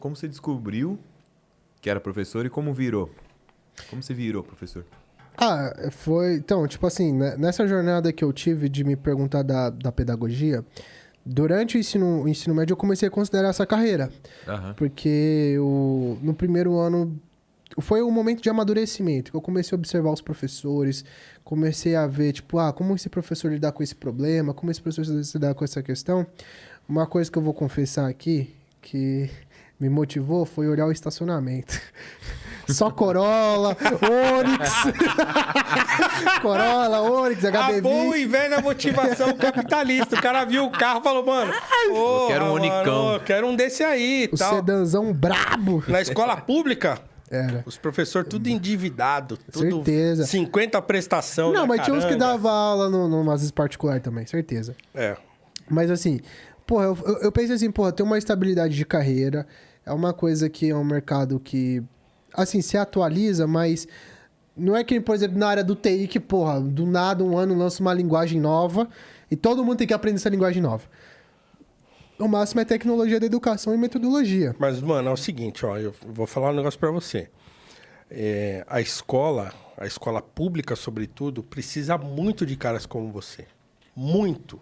como você descobriu que era professor e como virou? Como você virou professor? Foi... Então, tipo assim, nessa jornada que eu tive de me perguntar da pedagogia, durante o ensino médio eu comecei a considerar essa carreira. Aham. Porque no primeiro ano foi um momento de amadurecimento, que eu comecei a observar os professores, comecei a ver, tipo, como esse professor lidar com esse problema, como esse professor lidar com essa questão. Uma coisa que eu vou confessar aqui, que me motivou, foi olhar o estacionamento. Só Corolla, Onix. Corolla, Onix, HB20. A boa e velha motivação capitalista. O cara viu o carro e falou, mano, eu quero um Unicão. eu quero um desse aí e O tal. sedanzão brabo. Na escola pública, Era. os professores tudo endividado. Tudo Certeza. 50 prestação. Não, na mas tinha uns que caranga. davam aula numas particulares também, certeza. É. Mas assim, porra, eu penso assim, porra, tem uma estabilidade de carreira, é uma coisa que é um mercado que, assim, se atualiza, mas não é que, por exemplo, na área do TI que, porra, do nada um ano lança uma linguagem nova e todo mundo tem que aprender essa linguagem nova. O máximo é tecnologia da educação e metodologia. Mas, mano, é o seguinte, ó, eu vou falar um negócio pra você. A escola pública, sobretudo, precisa muito de caras como você. Muito.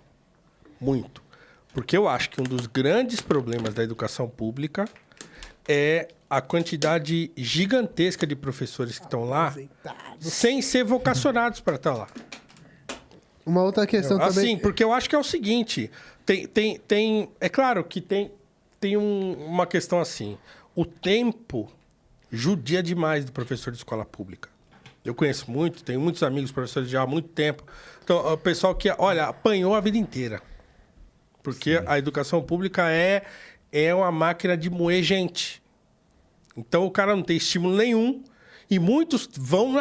Muito. Porque eu acho que um dos grandes problemas da educação pública é a quantidade gigantesca de professores que estão lá sem ser vocacionados para estar lá. Uma outra questão também... Assim, porque eu acho que é o seguinte, é claro que tem uma questão assim, o tempo judia demais do professor de escola pública. Eu conheço muito, tenho muitos amigos professores já há muito tempo. Então, o pessoal que, olha, apanhou a vida inteira. Porque Sim. a educação pública é uma máquina de moer gente. Então, o cara não tem estímulo nenhum e muitos vão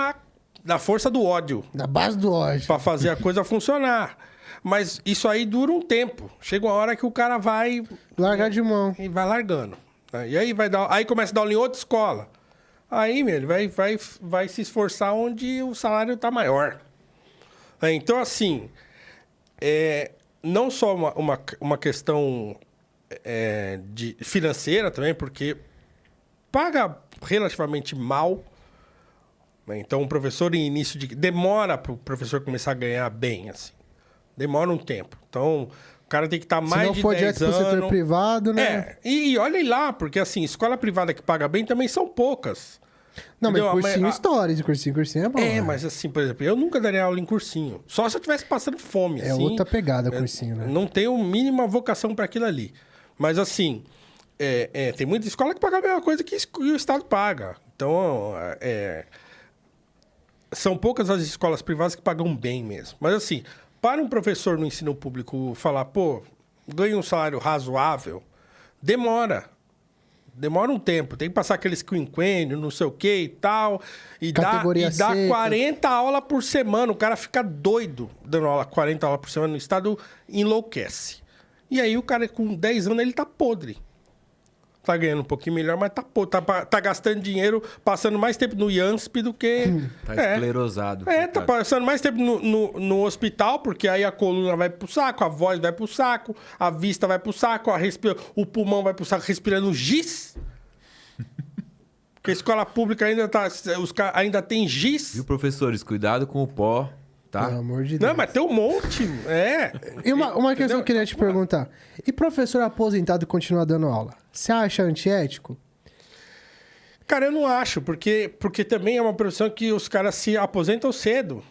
na força do ódio. Na base do ódio. Para fazer a coisa funcionar. Mas isso aí dura um tempo. Chega uma hora que o cara vai... Largar de mão. E vai largando. E aí aí começa a dar aula em outra escola. Aí, meu, ele vai se esforçar onde o salário está maior. Então, assim, não só uma questão de financeira também, porque paga relativamente mal. Então, o professor em início de... Demora para o professor começar a ganhar bem, assim. Demora um tempo. Então, o cara tem que estar mais de 10 anos... Se não for direto pro setor privado, né? E olhem lá, porque assim, escola privada que paga bem também são poucas. Não, entendeu? mas cursinho stories, cursinho é bom. né? Mas assim, por exemplo, eu nunca daria aula em cursinho. Só se eu estivesse passando fome, É assim. outra pegada cursinho, né? Não tenho mínima vocação para aquilo ali. Mas assim, tem muita escola que paga a mesma coisa que o Estado paga. Então, são poucas as escolas privadas que pagam bem mesmo. Mas assim, para um professor no ensino público falar, pô, ganha um salário razoável, demora. Demora um tempo. Tem que passar aqueles quinquênios, não sei o que e tal. E dá 40 aulas por semana. O cara fica doido dando 40 aulas por semana. No estado enlouquece. E aí o cara com 10 anos, ele tá podre. Tá ganhando um pouquinho melhor, mas tá podre. Tá gastando dinheiro, passando mais tempo no IANSP do que... Tá esclerosado. Tá passando mais tempo no hospital, porque aí a coluna vai pro saco, a voz vai pro saco, a vista vai pro saco, o pulmão vai pro saco respirando giz. Porque a escola pública ainda tem giz. Viu, professores? Cuidado com o pó, tá? Pelo amor de Deus. Não, mas tem um monte. E uma questão que eu queria te perguntar. E professor aposentado continua dando aula? Você acha antiético? Cara, eu não acho, porque também é uma profissão que os caras se aposentam cedo.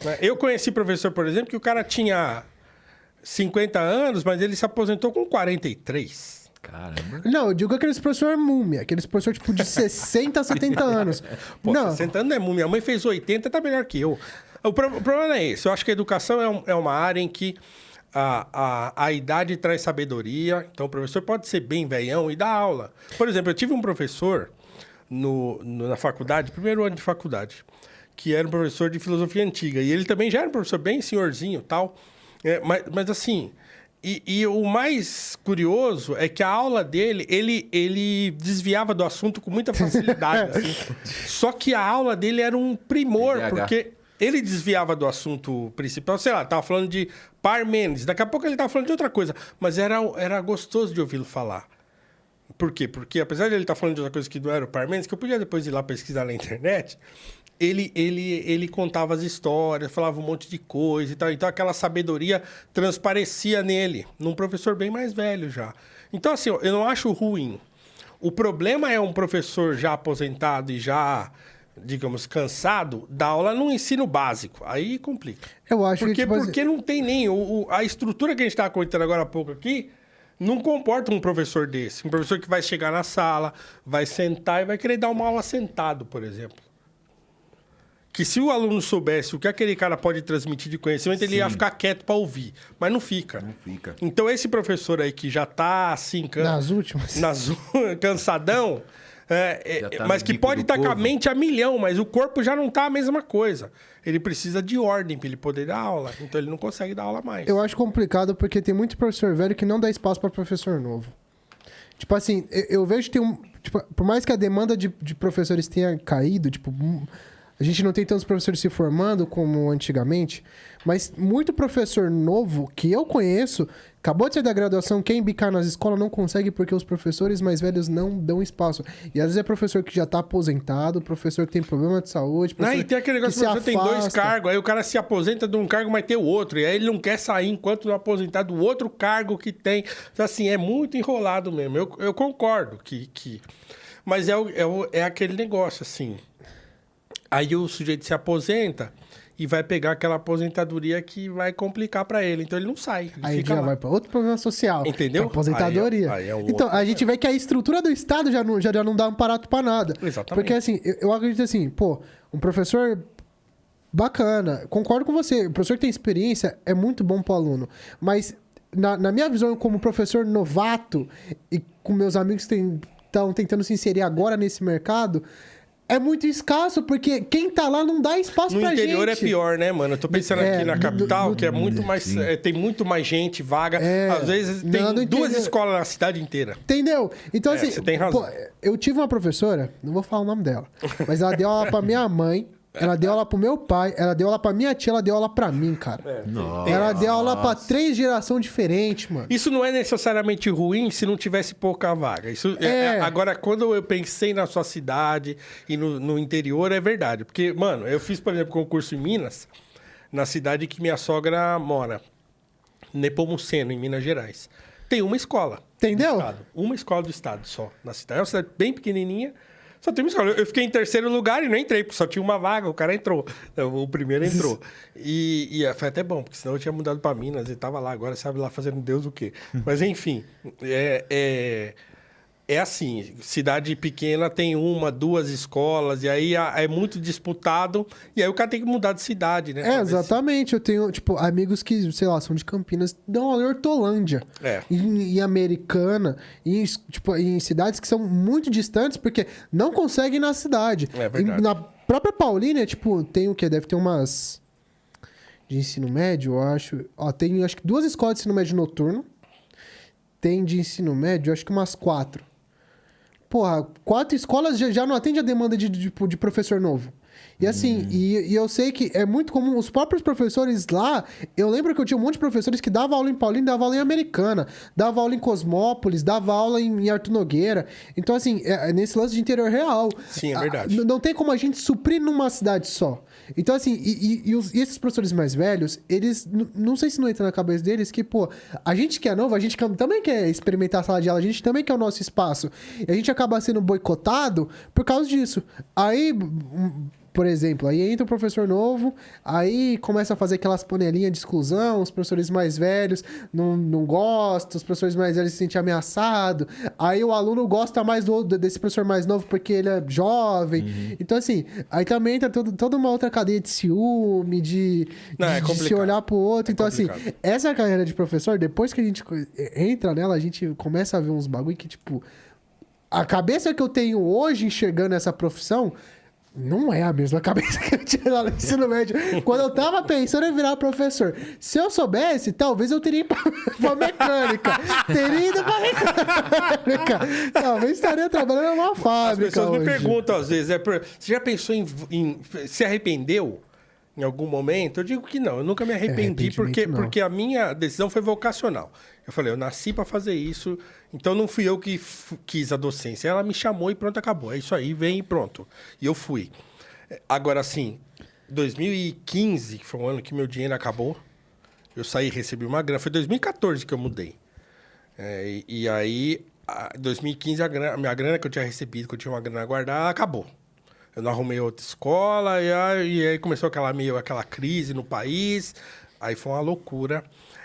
Né? Eu conheci professor, por exemplo, que o cara tinha 50 anos, mas ele se aposentou com 43. Caramba. Não, eu digo aqueles professor múmia, aqueles professor tipo de 60, 70 anos. Pô, não. 60 anos não é múmia. Minha mãe fez 80, tá melhor que eu. O problema é esse. Eu acho que a educação é uma área em que a idade traz sabedoria. Então, o professor pode ser bem velhão e dar aula. Por exemplo, eu tive um professor na faculdade, primeiro ano de faculdade, que era um professor de filosofia antiga. E ele também já era um professor bem senhorzinho e tal. Mas assim... E o mais curioso é que a aula dele, ele desviava do assunto com muita facilidade. assim. Só que a aula dele era um primor, porque ele desviava do assunto principal. Sei lá, tava falando de Parmênides. Daqui a pouco ele tava falando de outra coisa. Mas era gostoso de ouvi-lo falar. Por quê? Porque apesar de ele estar falando de outra coisa que não era o Parmênides, que eu podia depois ir lá pesquisar na internet, ele contava as histórias, falava um monte de coisa e tal. Então aquela sabedoria transparecia nele, num professor bem mais velho já. Então assim, eu não acho ruim. O problema é um professor já aposentado e já, digamos, cansado, dar aula no ensino básico. Aí complica. Eu acho que... Porque não tem nem... a estrutura que a gente estava comentando agora há pouco aqui não comporta um professor desse. Um professor que vai chegar na sala, vai sentar e vai querer dar uma aula sentado, por exemplo. Que se o aluno soubesse o que aquele cara pode transmitir de conhecimento, ele ia ficar quieto para ouvir. Mas não fica. Não fica. Então, esse professor aí que já está assim... Nas últimas. Cansadão... Tá mas que pode estar com a mente a milhão, mas o corpo já não está a mesma coisa. Ele precisa de ordem para ele poder dar aula. Então, ele não consegue dar aula mais. Eu acho complicado porque tem muito professor velho que não dá espaço para professor novo. Tipo assim, eu vejo que tem um... Tipo, por mais que a demanda de professores tenha caído, tipo... A gente não tem tantos professores se formando como antigamente, mas muito professor novo que eu conheço, acabou de sair da graduação, quer embicar nas escolas, não consegue porque os professores mais velhos não dão espaço. E às vezes é professor que já está aposentado, professor que tem problema de saúde, professor e tem aquele negócio que você tem 2 cargos, aí o cara se aposenta de um cargo, mas tem o outro, e aí ele não quer sair enquanto não aposentar do outro cargo que tem. Então, assim, é muito enrolado mesmo. Eu concordo que... Mas é aquele negócio, assim... Aí o sujeito se aposenta e vai pegar aquela aposentadoria que vai complicar para ele. Então ele não sai. Ele aí fica já lá. vai para outro problema social. Entendeu? Aposentadoria. Aí é então, a gente vê que a estrutura do Estado já não dá um aparato para nada. Exatamente. Porque assim, eu acredito assim, pô, um professor bacana, concordo com você, o professor que tem experiência é muito bom pro aluno. Mas na minha visão como professor novato e com meus amigos que estão tentando se inserir agora nesse mercado... É muito escasso, porque quem tá lá não dá espaço pra gente. No interior é pior, né, mano? Eu tô pensando aqui na capital, que é muito mais... tem muito mais gente, vaga. Às vezes tem 2 escolas na cidade inteira. Entendeu? Então, assim... Você tem razão. Pô, eu tive uma professora, não vou falar o nome dela, mas ela deu aula pra minha mãe, ela deu aula pro meu pai, ela deu aula pra minha tia, ela deu aula pra mim, cara. Ela deu aula pra 3 gerações diferentes, mano. Isso não é necessariamente ruim se não tivesse pouca vaga. Isso agora, quando eu pensei na sua cidade e no interior, é verdade. Porque, mano, eu fiz, por exemplo, concurso em Minas, na cidade que minha sogra mora, Nepomuceno, em Minas Gerais. Tem uma escola. Entendeu? Uma escola do estado só, na cidade. É uma cidade bem pequenininha. Só tem uma escola. Eu fiquei em 3º lugar e não entrei, porque só tinha uma vaga, o cara entrou. O primeiro entrou. E foi até bom, porque senão eu tinha mudado para Minas e tava lá agora, sabe lá fazendo Deus o quê. Mas enfim, é assim, cidade pequena tem 1, 2 escolas, e aí é muito disputado, e aí o cara tem que mudar de cidade, né? Exatamente. Eu tenho, tipo, amigos que, sei lá, são de Campinas, dão aula em Hortolândia, em Americana, em cidades que são muito distantes, porque não conseguem ir na cidade. É verdade. Na própria Paulínia, tipo, tem o quê? Deve ter umas... de ensino médio, eu acho. Tem, acho que 2 escolas de ensino médio noturno. Tem de ensino médio, acho que umas 4. Porra, 4 escolas já não atende a demanda de professor novo. E assim, e eu sei que é muito comum, os próprios professores lá, eu lembro que eu tinha um monte de professores que davam aula em Paulínia, davam aula em Americana, davam aula em Cosmópolis, davam aula em Arthur Nogueira. Então assim, nesse lance de interior real. Sim, é verdade. Não tem como a gente suprir numa cidade só. Então assim, e esses professores mais velhos, eles, não sei se não entra na cabeça deles que, pô, a gente que é novo, a gente também quer experimentar a sala de aula, a gente também quer o nosso espaço. E a gente acaba sendo boicotado por causa disso. Aí... Por exemplo, aí entra um professor novo, aí começa a fazer aquelas panelinhas de exclusão, os professores mais velhos não gostam, os professores mais velhos se sentem ameaçados, aí o aluno gosta mais desse professor mais novo porque ele é jovem. Então, assim, aí também entra toda uma outra cadeia de ciúme, de se olhar pro outro. Então, assim, essa carreira de professor, depois que a gente entra nela, a gente começa a ver uns bagulho que, tipo, a cabeça que eu tenho hoje enxergando essa profissão... Não é a mesma cabeça que eu tinha lá no ensino médio. Quando eu tava pensando em virar professor. Se eu soubesse, talvez eu teria ido pra mecânica. Teria ido pra mecânica. Talvez estaria trabalhando numa fábrica. As pessoas hoje. me perguntam às vezes, você já pensou em se arrependeu em algum momento? Eu digo que não, eu nunca me arrependi porque a minha decisão foi vocacional. Eu falei, eu nasci para fazer isso, então não fui eu que quis a docência. Ela me chamou e pronto, acabou. É isso aí, vem e pronto. E eu fui. Agora, assim, 2015, que foi um ano que meu dinheiro acabou, eu saí e recebi uma grana. Foi 2014 que eu mudei. E aí, em 2015, a minha grana que eu tinha recebido, que eu tinha uma grana guardada, acabou. Eu não arrumei outra escola, e aí começou aquela crise no país. Aí foi uma loucura.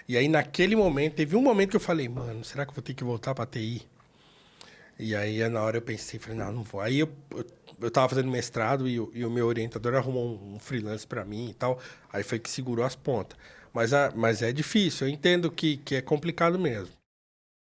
E aí, naquele momento, teve um momento que eu falei, mano, será que eu vou ter que voltar pra TI? E aí, na hora eu pensei, falei, não vou. Aí eu tava fazendo mestrado e o meu orientador arrumou um freelance pra mim e tal. Aí foi que segurou as pontas. Mas é difícil, eu entendo que é complicado mesmo.